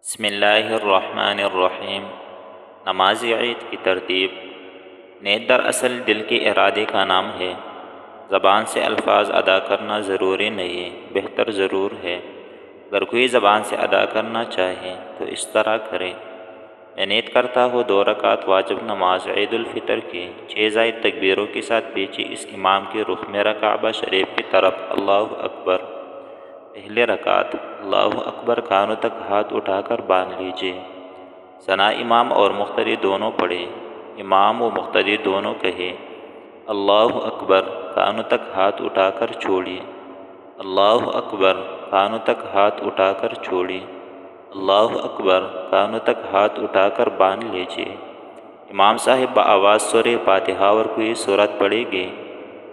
بسم اللہ الرحمن الرحیم۔ نماز عید کی ترتیب۔ نیت دراصل دل کے ارادے کا نام ہے۔ زبان سے الفاظ ادا کرنا ضروری نہیں، بہتر ضرور ہے۔ اگر کوئی زبان سے ادا کرنا چاہے تو اس طرح کرے: میں نیت کرتا ہوں 2 رکعت واجب نماز عید الفطر کی 6 زائد تکبیروں کے ساتھ پیچھے اس امام کے رخ میرا کعبہ شریف کی طرف۔ اللہ اکبر۔ پہلے رکعت: اللہ اکبر کانوں تک ہاتھ اٹھا کر باندھ لیجیے۔ ثنا امام اور مقتدی دونوں پڑھیں۔ امام و مقتدی دونوں کہیں: اللہ اکبر کانوں تک ہاتھ اٹھا کر چھوڑیے۔ اللہ اکبر کانوں تک ہاتھ اٹھا کر چھوڑیے۔ اللہ اکبر کانوں تک ہاتھ اٹھا کر باندھ لیجیے۔ امام صاحب بآواز سورہ فاتحہ اور کوئی سورت پڑھے گی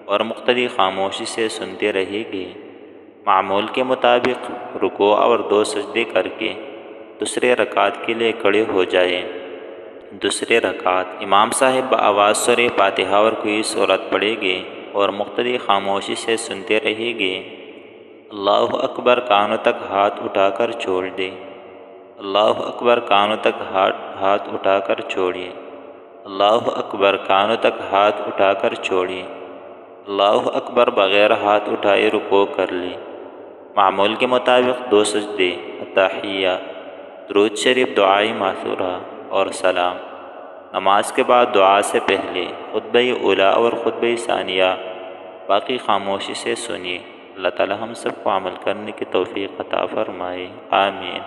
اور مقتدی خاموشی سے سنتے رہے گی۔ معمول کے مطابق رکوع اور 2 سجدے کر کے دوسرے رکعت کے لیے کھڑے ہو جائیں۔ دوسرے رکعت: امام صاحب بآواز سورہ فاتحہ اور کوئی سورت پڑھے گی اور مقتدی خاموشی سے سنتے رہے گی۔ اللہ اکبر کانوں تک ہاتھ اٹھا کر چھوڑ دے۔ اللہ اکبر کانوں تک ہاتھ اٹھا کر چھوڑیے۔ اللہ اکبر کانوں تک ہاتھ اٹھا کر چھوڑیے۔ اللہ اکبر بغیر ہاتھ اٹھائے رکوع کر لے۔ معمول کے مطابق 2 سجدے، اتحیہ، درود شریف، دعائے ماثورہ اور سلام۔ نماز کے بعد دعا سے پہلے خطبہ اولیٰ اور خطبہ ثانیہ باقی خاموشی سے سنیے۔ اللہ تعالی ہم سب کو عمل کرنے کی توفیق عطا فرمائے، آمین۔